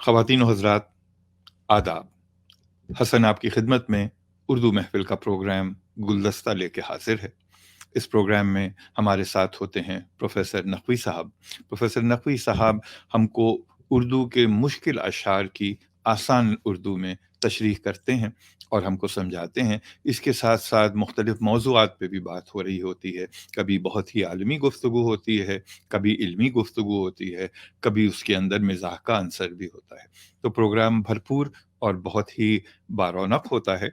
ख़वातीन और हज़रात, आदाब। हसन आपकी खिदमत में उर्दू महफिल का प्रोग्राम गुलदस्ता लेके हाजिर है। इस प्रोग्राम में हमारे साथ होते हैं प्रोफेसर नकवी साहब। प्रोफेसर नकवी साहब हमको उर्दू के मुश्किल अशार की आसान उर्दू में तशरीह करते हैं और हमको समझाते हैं। इसके साथ साथ मुख्तलिफ मौज़ूआत पे भी बात हो रही होती है। कभी बहुत ही आलमी गुफ्तगू होती है, कभी इल्मी गुफ्तगू होती है, कभी उसके अंदर मिज़ाह का अंसर भी होता है। तो प्रोग्राम भरपूर और बहुत ही बारौनक होता है।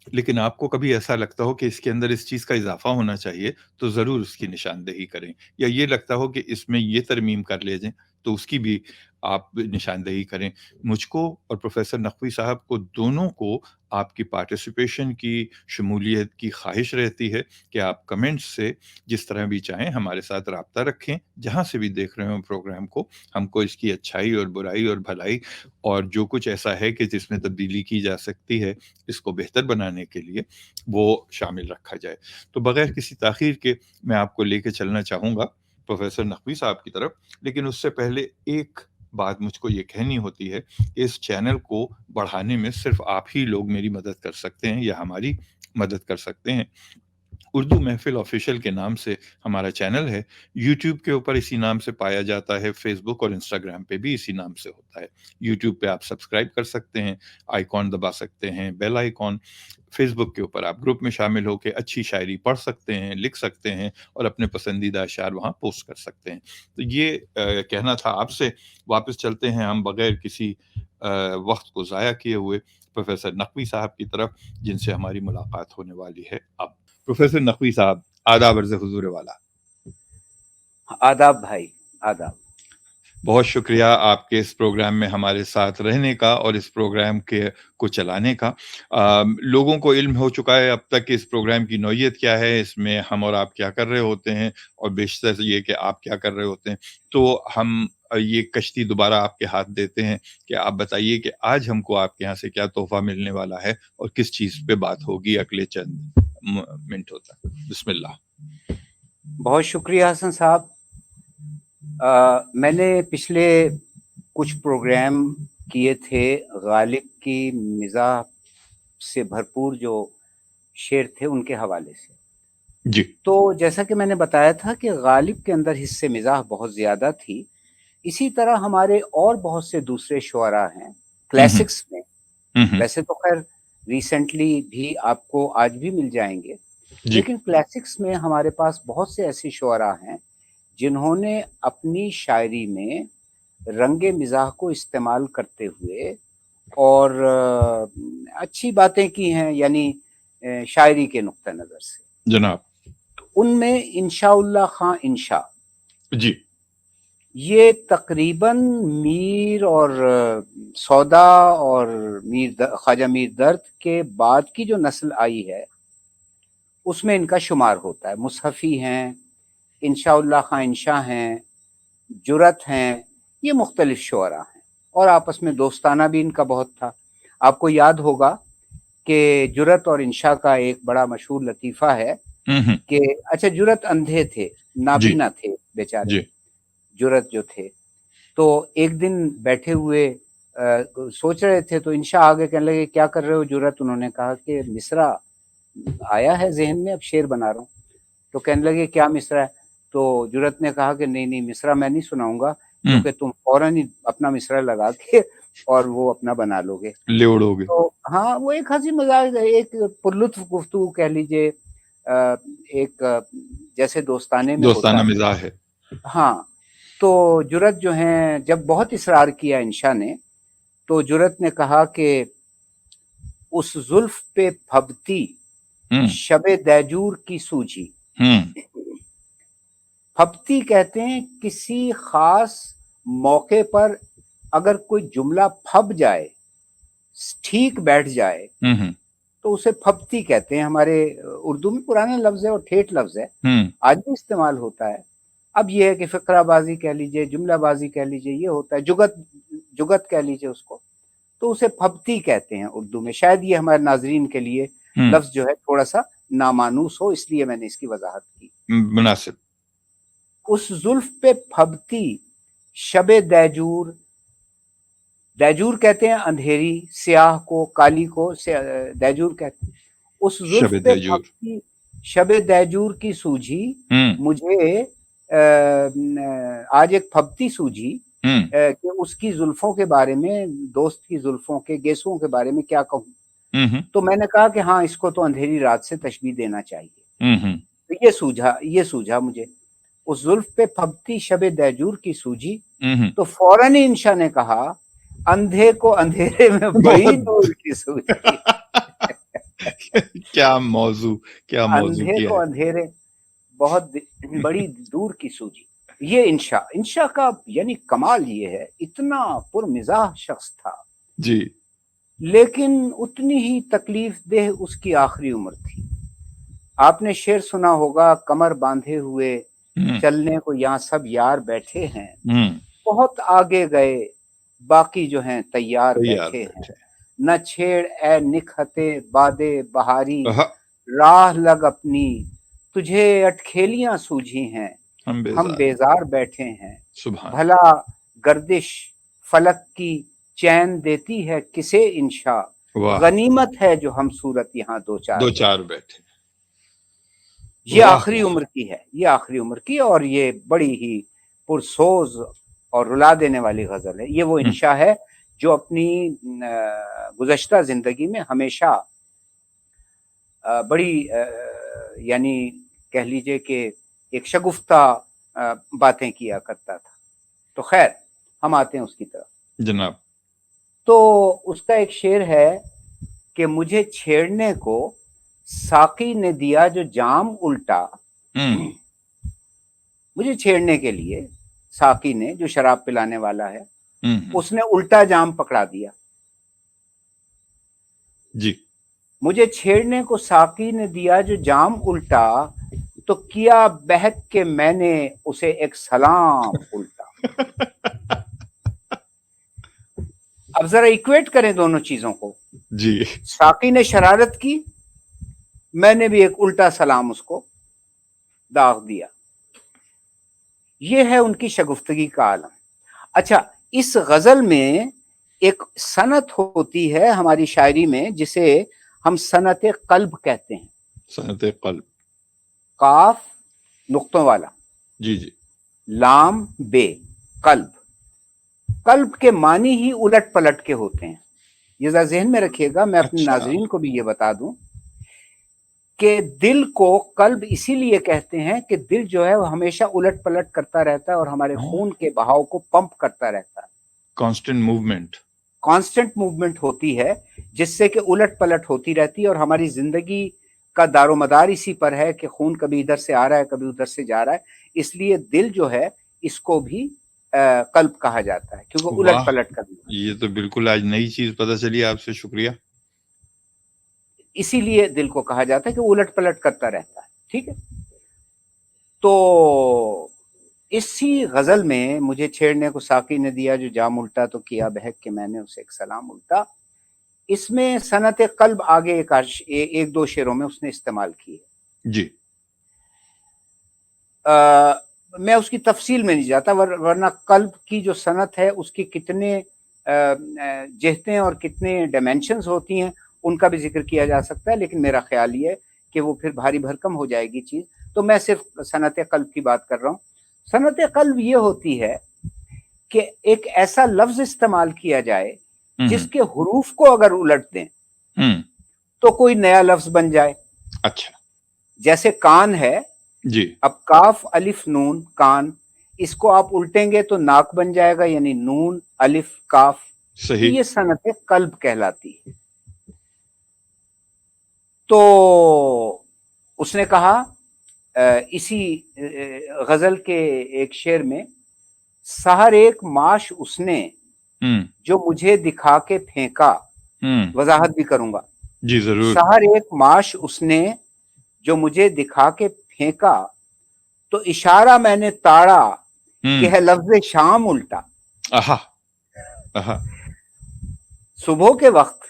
लेकिन आपको कभी ऐसा लगता हो कि इसके अंदर इस चीज़ का इजाफा होना चाहिए, तो ज़रूर उसकी निशानदेही करें, या ये लगता हो कि इसमें ये तरमीम कर ले जाएं, तो उसकी भी आप निशानदेही करें। मुझको और प्रोफेसर नकवी साहब को दोनों को आपकी पार्टिसिपेशन की, शमूलियत की ख्वाहिश रहती है कि आप कमेंट्स से जिस तरह भी चाहें हमारे साथ राब्ता रखें। जहाँ से भी देख रहे हो प्रोग्राम को, हमको इसकी अच्छाई और बुराई और भलाई और जो कुछ ऐसा है कि जिसमें तब्दीली की जा सकती है, इसको बेहतर बनाने के लिए वो शामिल रखा जाए। तो बगैर किसी ताख़ीर के मैं आपको लेके चलना चाहूँगा प्रोफेसर नकवी साहब की तरफ। लेकिन उससे पहले एक बात मुझको ये कहनी होती है कि इस चैनल को बढ़ाने में सिर्फ आप ही लोग मेरी मदद कर सकते हैं या हमारी मदद कर सकते हैं। उर्दू महफिल ऑफिशियल के नाम से हमारा चैनल है। यूट्यूब के ऊपर इसी नाम से पाया जाता है। फेसबुक और इंस्टाग्राम पे भी इसी नाम से होता है। यूट्यूब पे आप सब्सक्राइब कर सकते हैं, आइकॉन दबा सकते हैं, बेल आइकॉन। फेसबुक के ऊपर आप ग्रुप में शामिल होकर अच्छी शायरी पढ़ सकते हैं, लिख सकते हैं और अपने पसंदीदा अशार वहाँ पोस्ट कर सकते हैं। तो ये कहना था आपसे। वापस चलते हैं हम बगैर किसी वक्त को ज़ाया किए हुए प्रोफेसर नकवी साहब की तरफ, जिनसे हमारी मुलाकात होने वाली है अब। प्रोफेसर नकवी साहब, आदाब अर्ज़ हुज़ूर वाला। आदाब भाई, आदाब। बहुत शुक्रिया आपके इस प्रोग्राम में हमारे साथ रहने का और इस प्रोग्राम के को चलाने का। लोगों को इल्म हो चुका है अब तक कि इस प्रोग्राम की नौइयत क्या है, इसमें हम और आप क्या कर रहे होते हैं, और बेशतर ये कि आप क्या कर रहे होते हैं। तो हम ये कश्ती दोबारा आपके हाथ देते हैं कि आप बताइए कि आज हमको आपके यहाँ से क्या तोहफा मिलने वाला है और किस चीज़ पे बात होगी अगले चंद मिनटों तक। बिस्मिल्लाह। बहुत शुक्रिया हसन साहब। मैंने पिछले कुछ प्रोग्राम किए थे गालिब की मिजाह से भरपूर जो शेर थे उनके हवाले से। जी। तो जैसा कि मैंने बताया था कि गालिब के अंदर हिस्से मिजाह बहुत ज़्यादा थी। इसी तरह हमारे और बहुत से दूसरे शुअरा हैं क्लासिक्स में। वैसे तो खैर रिसेंटली भी आपको आज भी मिल जाएंगे, लेकिन क्लासिक्स में हमारे पास बहुत से ऐसे शुअरा हैं जिन्होंने अपनी शायरी में रंगे मिजाह को इस्तेमाल करते हुए और अच्छी बातें की हैं, यानी शायरी के नुक्ता नज़र से जनाब। उनमें इंशाउल्लाह खां इंशा जी, ये तकरीबन मीर और सौदा और ख्वाजा मीर दर्द के बाद की जो नस्ल आई है उसमें इनका शुमार होता है। मुसहफ़ी हैं, इंशाउल्लाह खां इंशा हैं, जुरत हैं, ये मुख्तलिफ शुअरा हैं और आपस में दोस्ताना भी इनका बहुत था। आपको याद होगा कि जुरत और इंशा का एक बड़ा मशहूर लतीफ़ा है कि अच्छा, जुरत अंधे थे, नाबीना थे बेचारे जुरत जो थे। तो एक दिन बैठे हुए सोच रहे थे तो इंशा आगे कहने लगे, क्या कर रहे हो जुरत? उन्होंने कहा कि मिसरा आया है जहन में, अब शेर बना रहा हूँ। तो कहने लगे, क्या मिसरा है? तो जुरत ने कहा कि नहीं नहीं, मिसरा मैं नहीं सुनाऊंगा, क्योंकि तुम फौरन ही अपना मिसरा लगा के और वो अपना बना लोगे, ले उड़ोगे। तो हाँ, वो एक हंसी मजाक, एक पुरलुत्फ गुफ्तगू कह लीजिए, एक जैसे दोस्ताने में होता दोस्ताना है। मिजाज है। हाँ, तो जुरत जो है, जब बहुत इसरार किया इंशा ने, तो जुरत ने कहा कि उस जुल्फ पे फबती शबे दैजूर की सूझी। फबती कहते हैं किसी खास मौके पर अगर कोई जुमला फब जाए, ठीक बैठ जाए, तो उसे फबती कहते हैं। हमारे उर्दू में पुराना लफ्ज है और ठेठ लफ्ज है, आज भी इस्तेमाल होता है। अब यह है कि फिक्राबाजी कह लीजिए, जुमलाबाजी कह लीजिए, ये होता है, जुगत कह लीजिए उसको, तो उसे फबती कहते हैं उर्दू में। शायद ये हमारे नाजरीन के लिए लफ्ज जो है थोड़ा सा नामानूस हो, इसलिए मैंने इसकी वजाहत की। मुनासिब। उस जुल्फ पे फबती शबे दैजूर दैजूर कहते हैं अंधेरी, स्याह को, काली को दैजूर कहते हैं। उस जुल्फ शब पे दैजूर। फबती शब दैजूर की सूझी मुझे आज एक फबती सूझी कि उसकी जुल्फों के बारे में, दोस्त की जुल्फों के गेसों के बारे में क्या कहूं। तो मैंने कहा कि हाँ, इसको तो अंधेरी रात से तशबीह देना चाहिए। तो ये सूझा मुझे, उस जुल्फ पे फबती शब दैजूर की सूझी। तो फौरन ही इंशा ने कहा, अंधे को अंधेरे में बड़ी दूर की सूझी। क्या मौजू अंधे किया को है। अंधेरे बहुत बड़ी दूर की सूझी। ये इंशा का यानी कमाल ये है, इतना पुरमिजाह शख्स था जी, लेकिन उतनी ही तकलीफ देह उसकी आखिरी उम्र थी। आपने शेर सुना होगा, कमर बांधे हुए चलने को यहाँ सब यार बैठे हैं, बहुत आगे गए बाकी जो हैं तैयार बैठे हैं। न छेड़ ए निखते बादे बहारी, राह लग अपनी तुझे अटखेलियां सूझी हैं, हम बेजार बैठे हैं। भला गर्दिश फलक की चैन देती है किसे इंशा, गनीमत है जो हम सूरत यहाँ दो चार बैठे। ये आखिरी उम्र की है, ये आखिरी उम्र की, और ये बड़ी ही पुरसोज और रुला देने वाली गजल है। ये वो इंशा है जो अपनी गुज़श्ता जिंदगी में हमेशा बड़ी यानी कह लीजिए कि एक शगुफ्ता बातें किया करता था। तो खैर, हम आते हैं उसकी तरफ जनाब। तो उसका एक शेर है कि मुझे छेड़ने को साकी ने दिया जो जाम उल्टा। मुझे छेड़ने के लिए साकी ने, जो शराब पिलाने वाला है, उसने उल्टा जाम पकड़ा दिया जी। मुझे छेड़ने को साकी ने दिया जो जाम उल्टा, तो किया बहक के मैंने उसे एक सलाम उल्टा। अब जरा इक्वेट करें दोनों चीजों को जी। साकी ने शरारत की, मैंने भी एक उल्टा सलाम उसको दाग दिया। ये है उनकी शगुफ्तगी का आलम। अच्छा, इस गजल में एक सनत होती है हमारी शायरी में जिसे हम सनत कल्ब कहते हैं। सनत कल्ब, काफ नुक्तों वाला, जी जी, लाम बे, कल्ब। कल्ब के मानी ही उलट पलट के होते हैं, ये जरा ज़हन में रखिएगा। मैं अपने नाज़रीन को भी ये बता दूं कि दिल को कल्ब इसीलिए कहते हैं कि दिल जो है वो हमेशा उलट पलट करता रहता है और हमारे खून के बहाव को पंप करता रहता है। कांस्टेंट मूवमेंट होती है जिससे कि उलट पलट होती रहती है, और हमारी जिंदगी का दारोमदार इसी पर है कि खून कभी इधर से आ रहा है, कभी उधर से जा रहा है। इसलिए दिल जो है इसको भी कल्ब कहा जाता है, क्योंकि उलट पलट करना। ये तो बिल्कुल आज नई चीज पता चली आपसे, शुक्रिया। इसीलिए दिल को कहा जाता है कि उलट पलट करता रहता है। ठीक है, तो इसी गजल में मुझे छेड़ने को साकी ने दिया जो जाम उल्टा, तो किया बहक के मैंने उसे एक सलाम उल्टा। इसमें सनत कल्ब आगे एक दो शेरों में उसने इस्तेमाल की है जी। मैं उसकी तफसील में नहीं जाता, वरना कल्ब की जो सनत है उसकी कितने जिहतें और कितने डायमेंशंस होती हैं उनका भी जिक्र किया जा सकता है, लेकिन मेरा ख्याल ये है कि वो फिर भारी भरकम हो जाएगी चीज, तो मैं सिर्फ सनत कल्ब की बात कर रहा हूँ। सनत कल्ब ये होती है कि एक ऐसा लफ्ज इस्तेमाल किया जाए जिसके हुरूफ को अगर उलट दें तो कोई नया लफ्ज बन जाए। अच्छा, जैसे कान है जी। अब काफ अलिफ नून कान, इसको आप उल्टेंगे तो नाक बन जाएगा, यानी नून अलिफ काफ। सही। ये सनत कल्ब कहलाती है। तो उसने कहा इसी गजल के एक शेर में, सहर एक माश उसने जो मुझे दिखा के फेंका। वजाहत भी करूंगा जी जरूर। सहर एक माश उसने जो मुझे दिखा के फेंका, तो इशारा मैंने ताड़ा कि है लफ्ज़ शाम उल्टा। आहा, आहा। सुबह के वक्त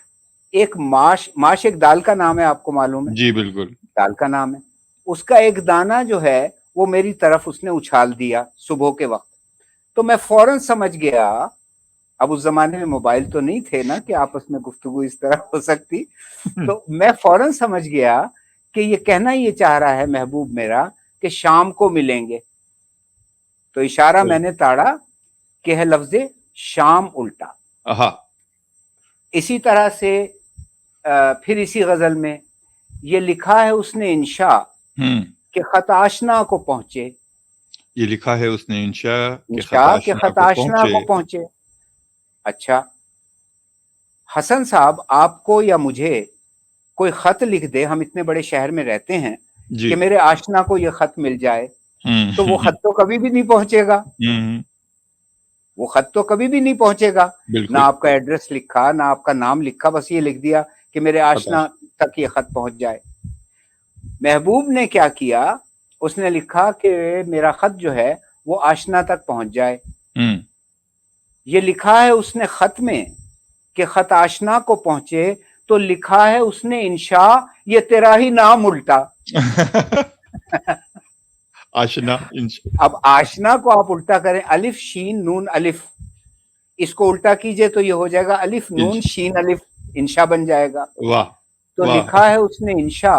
एक माश एक दाल का नाम है, आपको मालूम है? जी बिल्कुल, दाल का नाम है। उसका एक दाना जो है वो मेरी तरफ उसने उछाल दिया सुबह के वक्त, तो मैं फौरन समझ गया अब उस जमाने में मोबाइल तो नहीं थे ना कि आपस में गुफ्तगू इस तरह हो सकती, तो मैं फौरन समझ गया कि ये कहना ये चाह रहा है महबूब मेरा कि शाम को मिलेंगे। तो इशारा मैंने ताड़ा कि है लफ्ज़े शाम उल्टा। इसी तरह से फिर इसी गजल में ये लिखा है उसने इंशा कि खत आशना को पहुंचे। ये लिखा है उसने इंशा के खत आशना को पहुंचे। अच्छा हसन साहब, आपको या मुझे कोई खत लिख दे, हम इतने बड़े शहर में रहते हैं, कि मेरे आशना को ये खत मिल जाए, तो वो खत तो कभी भी नहीं पहुंचेगा। वो खत तो कभी भी नहीं पहुंचेगा। ना आपका एड्रेस लिखा, ना आपका नाम लिखा, बस ये लिख दिया कि मेरे आशना तक ये खत पहुंच जाए। महबूब ने क्या किया, उसने लिखा कि मेरा खत जो है वो आशना तक पहुंच जाए। ये लिखा है उसने खत में कि खत आशना को पहुंचे, तो लिखा है उसने इंशा ये तेरा ही नाम उल्टा। आशना इंशा। अब आशना को आप उल्टा करें, अलिफ शीन नून अलिफ, इसको उल्टा कीजिए तो ये हो जाएगा अलिफ नून शीन अलिफ, इंशा बन जाएगा। वाह। तो लिखा है उसने इंशा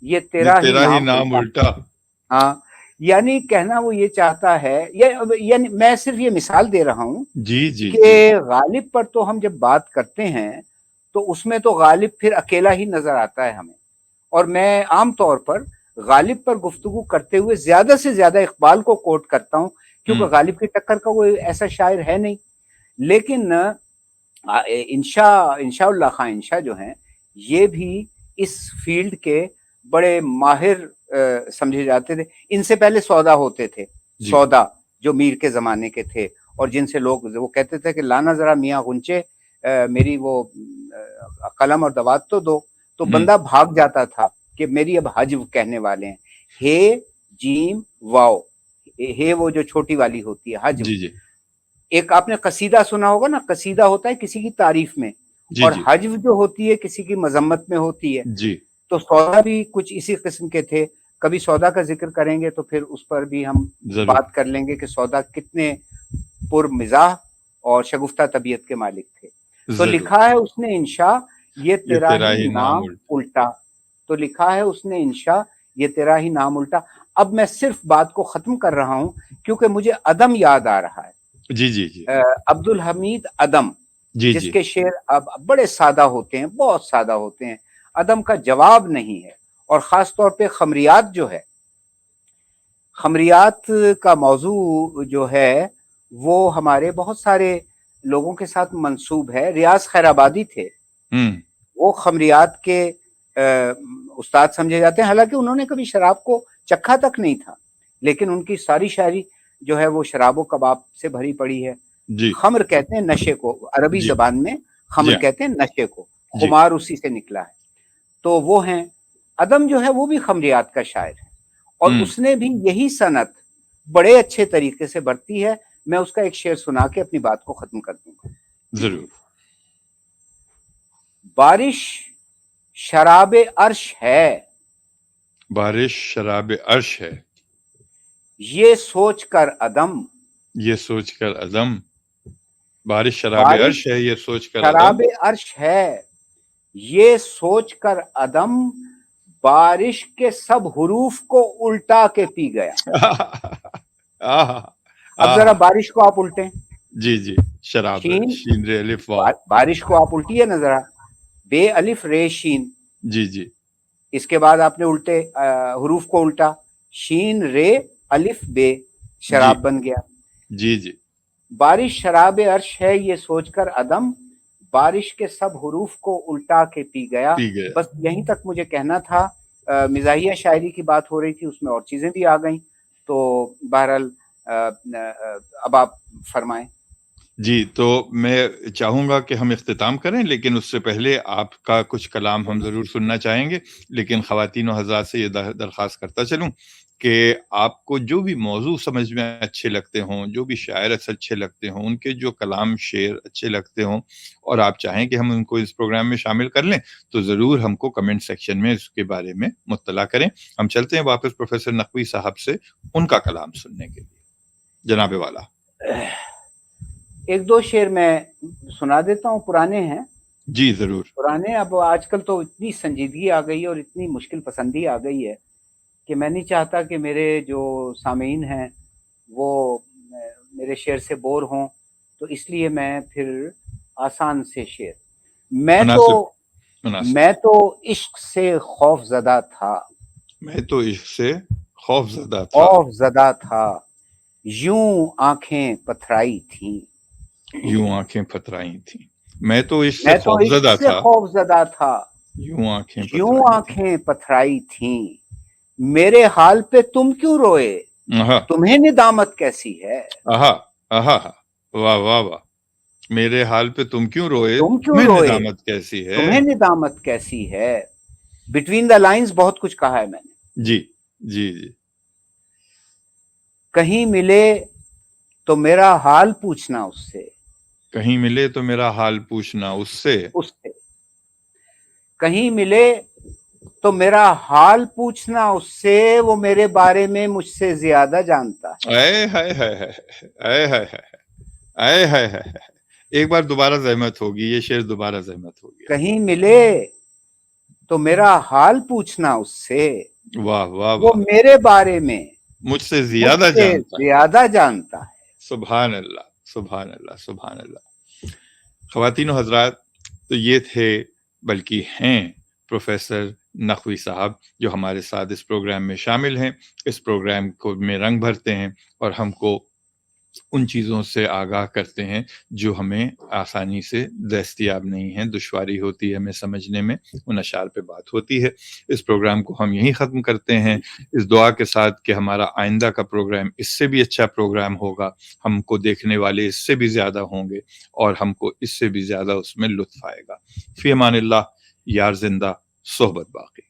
ये तेरा ही नाम उल्टा। हाँ, यानी कहना वो ये चाहता है, यानी मैं सिर्फ ये मिसाल दे रहा हूँ कि गालिब पर तो हम जब बात करते हैं तो उसमें तो गालिब फिर अकेला ही नजर आता है हमें, और मैं आम तौर पर गालिब पर गुफ्तगू करते हुए ज्यादा से ज्यादा इकबाल को कोट करता हूँ, क्योंकि गालिब की टक्कर का कोई ऐसा शायर है नहीं। लेकिन इंशाउल्लाह खां इंशा जो हैं, ये भी इस फील्ड के बड़े माहिर समझे जाते थे। इनसे पहले सौदा होते थे, सौदा जो मीर के जमाने के थे, और जिनसे लोग वो कहते थे कि लाना जरा मियाँ गुंचे मेरी वो कलम और दवात तो दो, तो बंदा भाग जाता था कि मेरी अब हज कहने वाले हैं। हे जीम वाओ, हे वो जो छोटी वाली होती है हज। एक आपने कसीदा सुना होगा ना, कसीदा होता है किसी की तारीफ में, और हज जो होती है किसी की मजम्मत में होती है। तो सौदा भी कुछ इसी किस्म के थे। कभी सौदा का जिक्र करेंगे तो फिर उस पर भी हम बात कर लेंगे कि सौदा कितने पुरमिजाह और शगुफ्ता तबीयत के मालिक थे। तो लिखा है उसने इंशा ये तेरा ही नाम उल्टा। तो लिखा है उसने इंशा ये तेरा ही नाम उल्टा। अब मैं सिर्फ बात को खत्म कर रहा हूं क्योंकि मुझे अदम याद आ रहा है। अब्दुल हमीद अदम, जिसके शेर अब बड़े सादा होते हैं, बहुत सादा होते हैं। अदम का जवाब नहीं है, और खास तौर पे खमरियात जो है, खमरियात का मौजू जो है वो हमारे बहुत सारे लोगों के साथ मंसूब है। रियाज खैराबादी थे, वो खमरियात के उस्ताद समझे जाते हैं। हालांकि उन्होंने कभी शराब को चखा तक नहीं था, लेकिन उनकी सारी शायरी जो है वो शराब व कबाब से भरी पड़ी है। खमर कहते हैं नशे को, अरबी जबान में खमर कहते हैं नशे को, खुमार उसी से निकला है। तो वो हैं अदम जो है वो भी खमरियात का शायर है, और उसने भी यही सनत बड़े अच्छे तरीके से बरती है। मैं उसका एक शेर सुना के अपनी बात को खत्म कर दूंगा। जरूर। बारिश शराबे अर्श है, बारिश शराबे अर्श है, ये सोच कर अदम, ये सोच कर अदम। बारिश शराबे अर्श है, ये सोच कर शराबे अर्श है, ये सोच कर अदम, बारिश के सब हुरूफ को उल्टा के पी गया। अब जरा बारिश को आप उल्टें। शराब शीन रे अलिफ वाव। बारिश को आप उल्टिए ना जरा, बे अलिफ रे शीन। इसके बाद आपने उल्टे हुरूफ को उल्टा, शीन रे अलिफ बे, शराब बन गया। बारिश शराबे अर्श है, ये सोचकर अदम, बारिश के सब हुरूफ को उल्टा के पी गया। बस यहीं तक मुझे कहना था। मिजाहिया शायरी की बात हो रही थी, उसमें और चीजें भी आ गई, तो बहरहाल अब आप फरमाएं। तो मैं चाहूंगा कि हम इख्तिताम करें, लेकिन उससे पहले आपका कुछ कलाम हम जरूर सुनना चाहेंगे। लेकिन ख्वातीन और हज़रात से ये दरख्वास्त करता चलूं कि आपको जो भी मौजू समझ में अच्छे लगते हों, जो भी शायर अच्छे लगते हों, उनके जो कलाम शेर अच्छे लगते हों, और आप चाहें कि हम उनको इस प्रोग्राम में शामिल कर लें, तो ज़रूर हमको कमेंट सेक्शन में इसके बारे में मुत्तला करें। हम चलते हैं वापस प्रोफेसर नकवी साहब से उनका कलाम सुनने के लिए। जनाबे वाला। ایک دو شعر میں سنا دیتا ہوں، پرانے ہیں جی ضرور. پرانے. اب آج کل تو اتنی سنجیدگی آ گئی ہے اور اتنی مشکل پسندی آ گئی ہے کہ میں نہیں چاہتا کہ میرے جو سامعین ہیں وہ میرے شعر سے بور ہوں، تو اس لیے میں پھر آسان سے شعر. میں تو عشق سے خوف زدہ تھا، میں تو عشق سے خوف زدہ تھا، یوں آنکھیں پتھرائی تھیں، یوں آنکھیں پتھرائی تھیں. میں تو عشق میں سے تو عشق سے خوف زدہ تھا، یوں آنکھیں پتھرائی تھیں. میرے حال پہ تم کیوں روئے، تمہیں ندامت کیسی ہے. واہ واہ واہ. میرے حال پہ تم کیوں روئے، تمہیں ندامت کیسی ہے. تمہیں ندامت کیسی ہے. بٹوین دا لائنز بہت کچھ کہا ہے میں نے. جی جی جی. کہیں ملے تو میرا حال پوچھنا اس سے، کہیں ملے تو میرا حال پوچھنا اس سے. کہیں ملے تو میرا حال پوچھنا اس سے، وہ میرے بارے میں مجھ سے زیادہ جانتا ہے. ایک بار دوبارہ زحمت ہوگی، یہ شعر دوبارہ زحمت ہوگی. کہیں ملے تو میرا حال پوچھنا اس سے، واہ واہ، وہ میرے بارے میں مجھ سے زیادہ جانتا ہے. سبحان اللہ سبحان اللہ سبحان اللہ. خواتین و حضرات، تو یہ تھے بلکہ ہیں پروفیسر نقوی صاحب، جو ہمارے ساتھ اس پروگرام میں شامل ہیں، اس پروگرام کو میں رنگ بھرتے ہیں اور ہم کو ان چیزوں سے آگاہ کرتے ہیں جو ہمیں آسانی سے دستیاب نہیں ہیں، دشواری ہوتی ہے ہمیں سمجھنے میں، ان اشعار پہ بات ہوتی ہے. اس پروگرام کو ہم یہیں ختم کرتے ہیں، اس دعا کے ساتھ کہ ہمارا آئندہ کا پروگرام اس سے بھی اچھا پروگرام ہوگا، ہم کو دیکھنے والے اس سے بھی زیادہ ہوں گے اور ہم کو اس سے بھی زیادہ اس میں لطف آئے گا. فی امان اللہ. یار زندہ، صحبت باقی.